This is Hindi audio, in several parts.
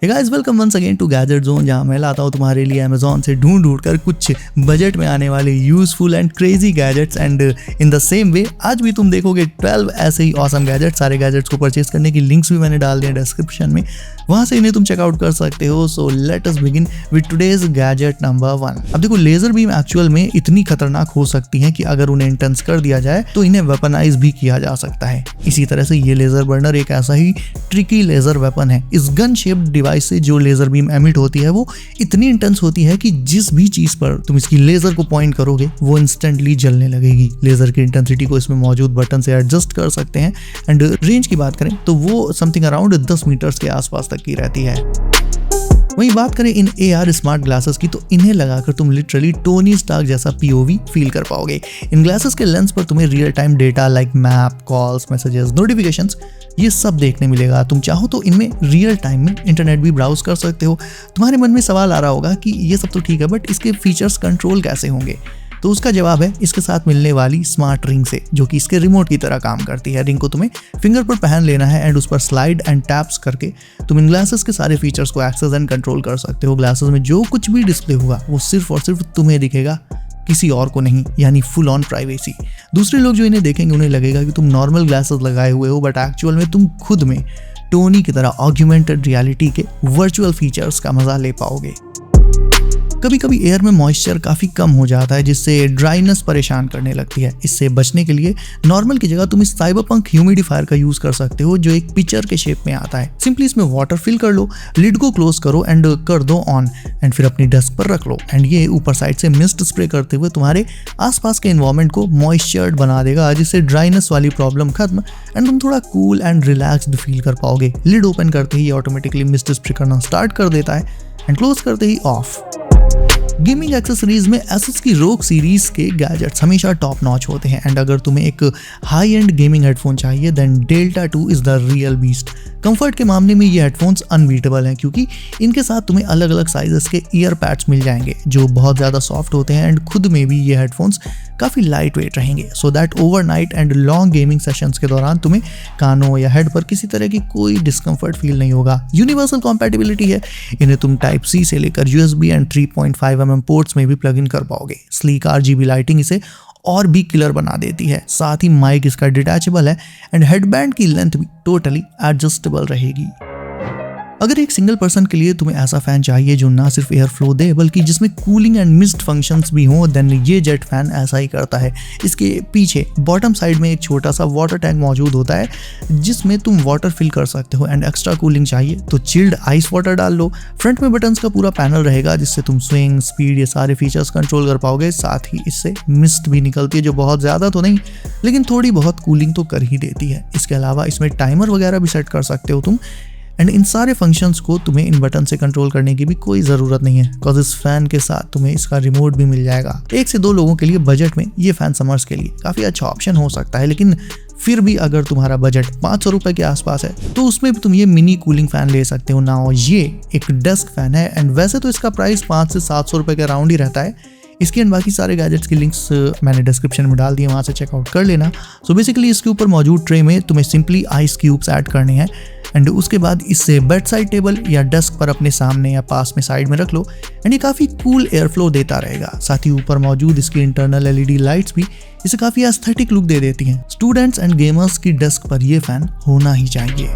Hey guys, welcome once again to gadget zone, जहां मैं लाता हूं तुम्हारे लिए अमेजोन से ढूंढ कर कुछ बजट में आने वाले useful and crazy gadgets. And in the same way आज भी तुम देखोगे 12 ऐसे ही ऑसम गैजेट्स। सारे गैजेट्स को परचेज करने की लिंक्स भी मैंने डाल दिए डिस्क्रिप्शन में, वहां से इन्हें तुम चेकआउट कर सकते हो। So let us begin with today's gadget number 1। अब देखो, लेजर बीम एक्चुअल में इतनी खतरनाक हो सकती हैं कि अगर उन्हें इंटेंस कर दिया जाए तो इन्हें वेपनाइज भी किया जा सकता है। इसी तरह से ये लेजर बर्नर एक ऐसा ही ट्रिकी लेजर वेपन है। इस गन शेप्ड डिवाइस से जो लेजर बीम एमिट होती है वो इतनी इंटेंस होती है कि जिस भी चीज पर तुम इसकी लेजर को पॉइंट करोगे वो इंस्टेंटली जलने लगेगी। लेजर की इंटेंसिटी को इसमें मौजूद बटन से एडजस्ट कर सकते हैं। एंड रेंज की बात करें तो वो समथिंग अराउंड 10 मीटर्स के आसपास तक की रहती है। वहीं बात करें इन AR स्मार्ट ग्लासेस की, तो इन्हें लगाकर तुम लिटरली टोनी स्टार्क जैसा POV फील कर पाओगे। इन ग्लासेस के लेंस पर तुम्हें real time data like map, calls, messages, notifications ये सब देखने मिलेगा। तुम चाहो तो इनमें रियल टाइम में इंटरनेट भी ब्राउज कर सकते हो। तुम्हारे मन में सवाल आ रहा होगा कि ये सब तो ठीक है, बट इसके फीचर्स कंट्रोल कैसे होंगे? तो उसका जवाब है इसके साथ मिलने वाली स्मार्ट रिंग से, जो कि इसके रिमोट की तरह काम करती है। रिंग को तुम्हें फिंगर पर पहन लेना है एंड उस पर स्लाइड एंड टैप्स करके तुम इन ग्लासेस के सारे फीचर्स को एक्सेस एंड कंट्रोल कर सकते हो। ग्लासेस में जो कुछ भी डिस्प्ले होगा वो सिर्फ और सिर्फ तुम्हें दिखेगा, किसी और को नहीं, यानी फुल ऑन प्राइवेसी। दूसरे लोग जो इन्हें देखेंगे उन्हें लगेगा कि तुम नॉर्मल ग्लासेस लगाए हुए हो, बट एक्चुअल में तुम खुद में टोनी की तरह ऑग्यूमेंटेड रियलिटी के वर्चुअल फीचर्स का मजा ले पाओगे। कभी कभी एयर में मॉइस्चर काफ़ी कम हो जाता है, जिससे ड्राइनेस परेशान करने लगती है। इससे बचने के लिए नॉर्मल की जगह तुम इस साइबरपंक ह्यूमिडिफायर का यूज कर सकते हो, जो एक पिक्चर के शेप में आता है। सिंपली इसमें वाटर फिल कर लो, लिड को क्लोज करो एंड कर दो ऑन, एंड फिर अपनी डेस्क पर रख लो। एंड ये ऊपर साइड से मिस्ट स्प्रे करते हुए तुम्हारे आसपास के एनवायरनमेंट को मॉइस्चर्ड बना देगा, जिससे ड्राइनेस वाली प्रॉब्लम खत्म एंड तुम थोड़ा कूल एंड रिलैक्स्ड फील कर पाओगे। लिड ओपन करते ही ऑटोमेटिकली मिस्ट स्प्रे करना स्टार्ट कर देता है एंड क्लोज करते ही ऑफ। गेमिंग एक्सेसरीज में एसुस की रोग सीरीज के गैजेट्स हमेशा टॉप नॉच होते हैं। एंड अगर तुम्हें एक हाई एंड गेमिंग हेडफोन चाहिए then delta 2 is the real beast. Comfort के मामले में ये हेडफोन्स अनबीटेबल हैं, क्योंकि इनके साथ तुम्हें अलग अलग साइजेस के ईयर पैड्स मिल जाएंगे जो बहुत ज़्यादा सॉफ्ट होते हैं। एंड खुद में भी ये हेडफोन्स काफ़ी लाइट वेट रहेंगे, so that overnight and long gaming sessions के दौरान तुम्हें कानों या हेड पर किसी तरह की कोई डिस्कम्फर्ट फील नहीं होगा। यूनिवर्सल कॉम्पैटिबिलिटी है, इन्हें तुम Type-C से लेकर USB एंड 3.5mm पोर्ट्स में भी प्लग इन कर पाओगे। स्लीक RGB लाइटिंग इसे और भी किलर बना देती है। साथ ही माइक इसका डिटैचेबल है एंड हेडबैंड की लेंथ भी टोटली एडजस्टेबल रहेगी। अगर एक सिंगल पर्सन के लिए तुम्हें ऐसा फैन चाहिए जो ना सिर्फ एयर फ्लो दे बल्कि जिसमें कूलिंग एंड मिस्ट फंक्शंस भी हों, देन ये जेट फैन ऐसा ही करता है। इसके पीछे बॉटम साइड में एक छोटा सा वाटर टैंक मौजूद होता है जिसमें तुम वाटर फिल कर सकते हो। एंड एक्स्ट्रा कूलिंग चाहिए तो चिल्ड आइस वाटर डाल लो। फ्रंट में बटन्स का पूरा पैनल रहेगा जिससे तुम स्विंग, स्पीड, ये सारे फीचर्स कंट्रोल कर पाओगे। साथ ही इससे मिस्ट भी निकलती है, जो बहुत ज़्यादा तो नहीं लेकिन थोड़ी बहुत कूलिंग तो कर ही देती है। इसके अलावा इसमें टाइमर वगैरह भी सेट कर सकते हो तुम। एंड इन सारे फंक्शंस को तुम्हें इन बटन से कंट्रोल करने की भी कोई ज़रूरत नहीं है, बिकॉज इस फैन के साथ तुम्हें इसका रिमोट भी मिल जाएगा। 1 से 2 लोगों के लिए बजट में ये फैन समर्स के लिए काफ़ी अच्छा ऑप्शन हो सकता है, लेकिन फिर भी अगर तुम्हारा बजट 500 रुपये के आसपास है तो उसमें भी तुम ये मिनी कूलिंग फैन ले सकते हो ना। ये एक डेस्क फैन है एंड वैसे तो इसका प्राइस 500 से 700 रुपये के अराउंड ही रहता है। इसके एंड बाकी सारे गैजेट्स की लिंक्स मैंने डिस्क्रिप्शन में डाल दिए, वहाँ से चेकआउट कर लेना। सो बेसिकली इसके ऊपर मौजूद ट्रे में तुम्हें सिंपली आइस क्यूब्स ऐड करने हैं एंड उसके बाद इससे बेड साइड टेबल या डेस्क पर अपने सामने या पास में साइड में रख लो एंड ये काफ़ी कूल एयर फ्लो देता रहेगा। साथ ही ऊपर मौजूद इसकी इंटरनल LED लाइट्स भी इसे काफ़ी एस्थेटिक लुक दे देती हैं। स्टूडेंट्स एंड गेमर्स की डेस्क पर ये फैन होना ही चाहिए।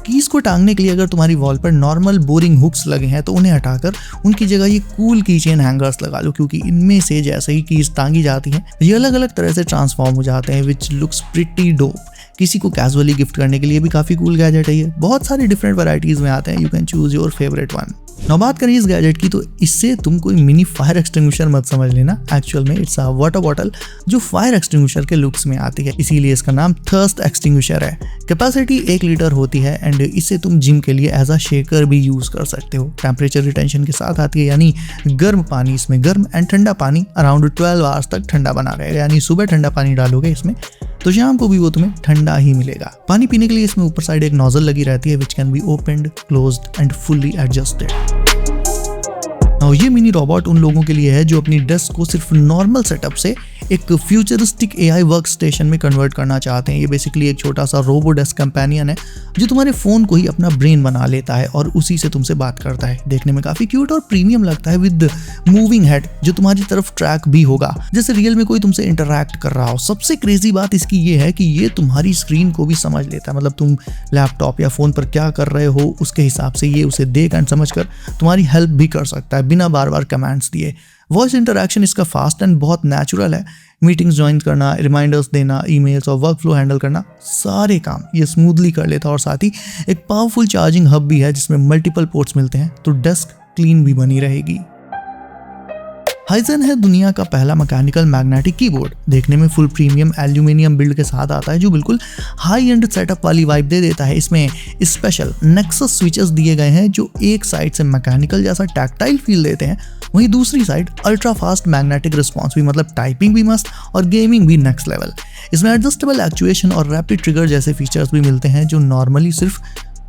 कीज को टांगने के लिए अगर तुम्हारी वॉल पर नॉर्मल बोरिंग हुक्स लगे हैं तो उन्हें हटाकर उनकी जगह ये कूल की चेन हैंगर्स लगा लो, क्योंकि इनमें से जैसे ही कीज टांगी जाती हैं ये अलग अलग तरह से ट्रांसफॉर्म हो जाते हैं, विच लुक्स प्रिटी डोप। किसी को कैजुअली गिफ्ट करने के लिए भी काफ़ी कूल गैजेट है ये। बहुत सारी डिफरेंट वैराइटीज़ में आते हैं, you can choose your favourite one. now बात करें इस गैजेट की, तो इससे तुम कोई मिनी फायर एक्सटिंग्विशर मत समझ लेना। एक्चुअल में इट्स अ वाटर बॉटल जो फायर एक्सटिंग्विशर के लुक्स में आती है, इसीलिए इसका नाम थर्स्ट एक्सटिंग्विशर है। कैपेसिटी 1 लीटर होती है एंड इसे तुम जिम के लिए एज अ शेकर भी यूज कर सकते हो। टेम्परेचर रिटेंशन के साथ आती है, यानी गर्म पानी इसमें गर्म एंड ठंडा पानी अराउंड 12 आवर्स तक ठंडा बना रहेगा। यानी सुबह ठंडा पानी डालोगे इसमें तो शाम को भी वो तुम्हें ठंडा ही मिलेगा। पानी पीने के लिए इसमें ऊपर साइड एक नोजल लगी रहती है which can be opened, closed end fully adjusted. ये मिनी रोबोट उन लोगों के लिए है जो अपनी डेस्क को सिर्फ नॉर्मल सेटअप से एक फ्यूचरिस्टिक AI वर्क स्टेशन में कन्वर्ट करना चाहते हैं। ये बेसिकली एक छोटा सा रोबो डेस्क कंपेनियन है जो तुम्हारे फ़ोन को ही अपना ब्रेन बना लेता है और उसी से तुमसे बात करता है। देखने में काफ़ी क्यूट और प्रीमियम लगता है, विद मूविंग हेड जो तुम्हारी तरफ ट्रैक भी होगा, जैसे रियल में कोई तुमसे इंटरैक्ट कर रहा हो। सबसे क्रेजी बात इसकी ये है कि ये तुम्हारी स्क्रीन को भी समझ लेता है, मतलब तुम लैपटॉप या फ़ोन पर क्या कर रहे हो उसके हिसाब से ये उसे देख एंड समझ कर तुम्हारी हेल्प भी कर सकता है बिना बार बार कमांड्स दिए। वॉइस इंटरैक्शन इसका फास्ट एंड बहुत नेचुरल है। मीटिंग्स ज्वाइन करना, रिमाइंडर्स देना, ईमेल्स और वर्क फ्लो हैंडल करना, सारे काम ये स्मूथली कर लेता है। और साथ ही एक पावरफुल चार्जिंग हब भी है जिसमें मल्टीपल पोर्ट्स मिलते हैं, तो डेस्क क्लीन भी बनी रहेगी। हाइजन है दुनिया का पहला मैकेनिकल मैग्नेटिक कीबोर्ड। देखने में फुल प्रीमियम एल्यूमिनियम बिल्ड के साथ आता है जो बिल्कुल हाई एंड सेटअप वाली वाइब दे देता है। इसमें स्पेशल नेक्सस स्विचेस दिए गए हैं जो एक साइड से मैकेनिकल जैसा टैक्टाइल फील देते हैं, वहीं दूसरी side ultra fast magnetic response भी, मतलब टाइपिंग भी मस्त और गेमिंग भी नेक्स्ट लेवल। इसमें एडजस्टेबल एक्चुएशन और रैपिड ट्रिगर जैसे फीचर्स भी मिलते हैं जो नॉर्मली सिर्फ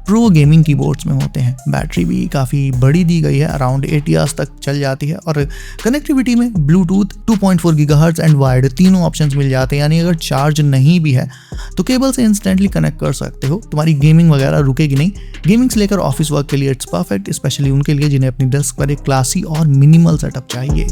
प्रो गेमिंग कीबोर्ड्स में होते हैं। बैटरी भी काफ़ी बड़ी दी गई है, अराउंड 8 इयर्स तक चल जाती है। और कनेक्टिविटी में ब्लूटूथ, 2.4 गीगाहर्ट्ज़ एंड वायर्ड तीनों ऑप्शंस मिल जाते हैं, यानी अगर चार्ज नहीं भी है तो केबल से इंस्टेंटली कनेक्ट कर सकते हो। तुम्हारी गेमिंग वगैरह रुकेगी नहीं। गेमिंग से लेकर ऑफिस वर्क के लिए इट्स परफेक्ट, स्पेशली उनके लिए जिन्हें अपनी डेस्क पर एक क्लासी और मिनिमल सेटअप चाहिए।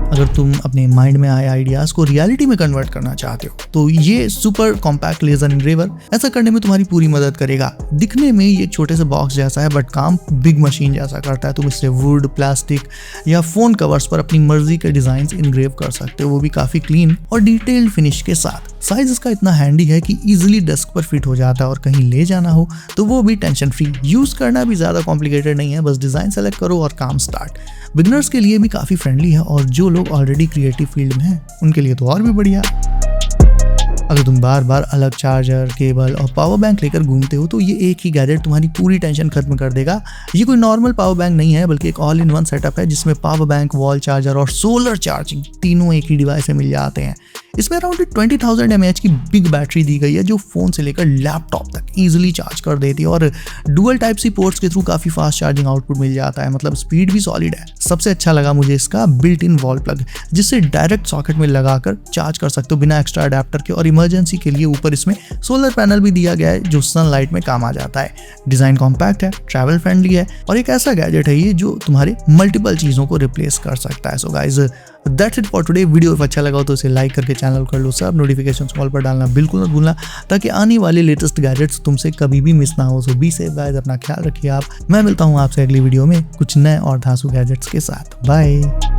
अगर तुम अपने माइंड में आए आइडियाज़ को रियलिटी में कन्वर्ट करना चाहते हो तो ये सुपर कॉम्पैक्ट लेजर एनग्रेवर ऐसा करने में तुम्हारी पूरी मदद करेगा। दिखने में ये छोटे से बॉक्स जैसा है बट काम बिग मशीन जैसा करता है। तुम इससे वुड, प्लास्टिक या फोन कवर्स पर अपनी मर्जी के डिजाइन इनग्रेव कर सकते हो, वो भी काफ़ी क्लीन और डिटेल्ड फिनिश के साथ। साइज इसका इतना हैंडी है कि इजीली डेस्क पर फिट हो जाता है और कहीं ले जाना हो तो वो भी टेंशन फ्री। यूज़ करना भी ज़्यादा कॉम्प्लिकेटेड नहीं है, बस डिज़ाइन सेलेक्ट करो और काम स्टार्ट। बिगनर्स के लिए भी काफ़ी फ्रेंडली है और जो लोग ऑलरेडी क्रिएटिव फील्ड में हैं उनके लिए तो और भी बढ़िया। अगर तुम बार बार अलग चार्जर, केबल और पावर बैंक लेकर घूमते हो तो ये एक ही गैजेट तुम्हारी पूरी टेंशन खत्म कर देगा। ये कोई नॉर्मल पावर बैंक नहीं है बल्कि एक ऑल इन वन सेटअप है जिसमें पावर बैंक, वॉल चार्जर और सोलर चार्जिंग तीनों एक ही डिवाइस से मिल जाते हैं। इसमें अराउंड 20,000 mAh की बिग बैटरी दी गई है जो फ़ोन से लेकर लैपटॉप तक ईजिली चार्ज कर देती है और डुअल टाइप सी पोर्ट्स के थ्रू काफ़ी फास्ट चार्जिंग आउटपुट मिल जाता है, मतलब स्पीड भी सॉलिड है। सबसे अच्छा लगा मुझे इसका बिल्ट इन वॉल प्लग, जिससे डायरेक्ट सॉकेट में लगाकर चार्ज कर सकते हो बिना एक्स्ट्रा अडेप्टर के। और इमरजेंसी के लिए ऊपर इसमें सोलर पैनल भी दिया गया है जो सनलाइट में काम आ जाता है। डिज़ाइन कॉम्पैक्ट है, ट्रैवल फ्रेंडली है और एक ऐसा गैजेट है ये जो तुम्हारे मल्टीपल चीज़ों को रिप्लेस कर सकता है। So guys that's it for today. Video अच्छा लगा हो तो इसे लाइक करके चैनल कर लो सब, नोटिफिकेशन कॉल पर डालना बिल्कुल मत भूलना ताकि आने वाले लेटेस्ट गैजेट्स तुमसे कभी भी मिस ना हो। सो बी सेफ गाइस, अपना ख्याल रखिए आप। मैं मिलता हूँ आपसे अगली वीडियो में कुछ नए और धांसू गैजेट्स के साथ। बाय।